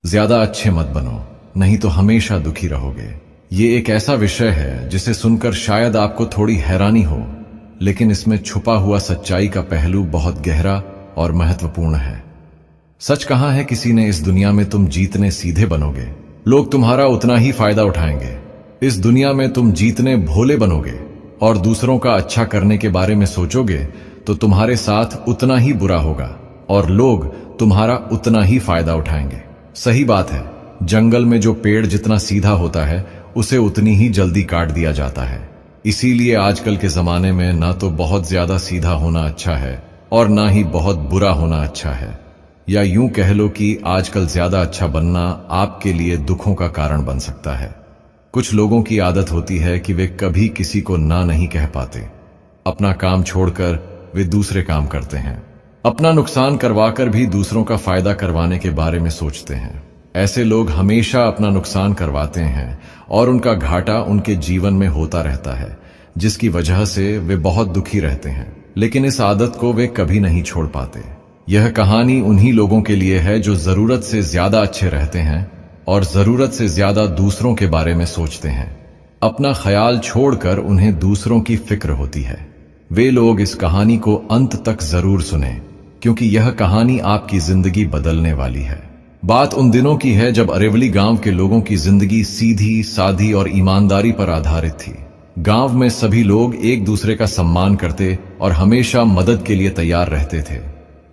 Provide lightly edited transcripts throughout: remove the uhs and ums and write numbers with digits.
ज्यादा अच्छे मत बनो, नहीं तो हमेशा दुखी रहोगे। ये एक ऐसा विषय है जिसे सुनकर शायद आपको थोड़ी हैरानी हो, लेकिन इसमें छुपा हुआ सच्चाई का पहलू बहुत गहरा और महत्वपूर्ण है। सच कहा है किसी ने, इस दुनिया में तुम जीतने सीधे बनोगे, लोग तुम्हारा उतना ही फायदा उठाएंगे। इस दुनिया में तुम जीतने भोले बनोगे और दूसरों का अच्छा करने के बारे में सोचोगे तो तुम्हारे साथ उतना ही बुरा होगा और लोग तुम्हारा उतना ही फायदा उठाएंगे। सही बात है, जंगल में जो पेड़ जितना सीधा होता है उसे उतनी ही जल्दी काट दिया जाता है। इसीलिए आजकल के जमाने में ना तो बहुत ज्यादा सीधा होना अच्छा है और ना ही बहुत बुरा होना अच्छा है। या यूं कह लो कि आजकल ज्यादा अच्छा बनना आपके लिए दुखों का कारण बन सकता है। कुछ लोगों की आदत होती है कि वे कभी किसी को ना नहीं कह पाते। अपना काम छोड़कर वे दूसरे काम करते हैं। अपना नुकसान करवाकर भी दूसरों का फायदा करवाने के बारे में सोचते हैं। ऐसे लोग हमेशा अपना नुकसान करवाते हैं और उनका घाटा उनके जीवन में होता रहता है, जिसकी वजह से वे बहुत दुखी रहते हैं। लेकिन इस आदत को वे कभी नहीं छोड़ पाते। यह कहानी उन्हीं लोगों के लिए है जो जरूरत से ज्यादा अच्छे रहते हैं और जरूरत से ज्यादा दूसरों के बारे में सोचते हैं। अपना ख्याल छोड़कर उन्हें दूसरों की फिक्र होती है। वे लोग इस कहानी को अंत तक जरूर सुने, क्योंकि यह कहानी आपकी जिंदगी बदलने वाली है। बात उन दिनों की है जब अरेवली गांव के लोगों की जिंदगी सीधी सादी और ईमानदारी पर आधारित थी। गांव में सभी लोग एक दूसरे का सम्मान करते और हमेशा मदद के लिए तैयार रहते थे।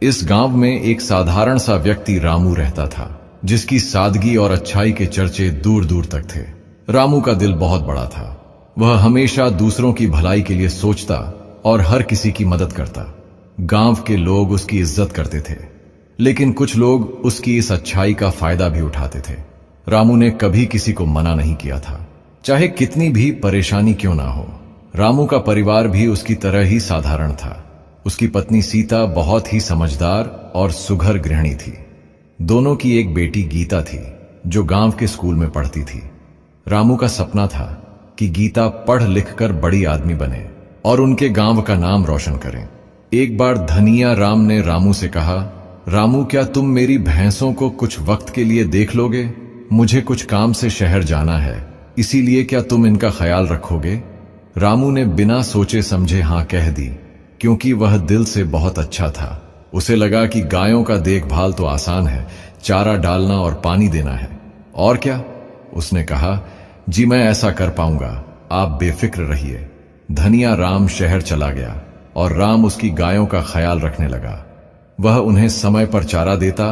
इस गांव में एक साधारण सा व्यक्ति रामू रहता था, जिसकी सादगी और अच्छाई के चर्चे दूर दूर तक थे। रामू का दिल बहुत बड़ा था। वह हमेशा दूसरों की भलाई के लिए सोचता और हर किसी की मदद करता। गांव के लोग उसकी इज्जत करते थे, लेकिन कुछ लोग उसकी इस अच्छाई का फायदा भी उठाते थे। रामू ने कभी किसी को मना नहीं किया था, चाहे कितनी भी परेशानी क्यों ना हो। रामू का परिवार भी उसकी तरह ही साधारण था। उसकी पत्नी सीता बहुत ही समझदार और सुघर गृहिणी थी। दोनों की एक बेटी गीता थी, जो गांव के स्कूल में पढ़ती थी। रामू का सपना था कि गीता पढ़ लिख कर बड़ी आदमी बने और उनके गांव का नाम रोशन करें। एक बार धनिया राम ने रामू से कहा, रामू, क्या तुम मेरी भैंसों को कुछ वक्त के लिए देख लोगे? मुझे कुछ काम से शहर जाना है, इसीलिए क्या तुम इनका ख्याल रखोगे? रामू ने बिना सोचे समझे हाँ कह दी, क्योंकि वह दिल से बहुत अच्छा था। उसे लगा कि गायों का देखभाल तो आसान है, चारा डालना और पानी देना है, और क्या? उसने कहा, जी मैं ऐसा कर पाऊंगा, आप बेफिक्र रहिए। धनिया राम शहर चला गया और राम उसकी गायों का ख्याल रखने लगा। वह उन्हें समय पर चारा देता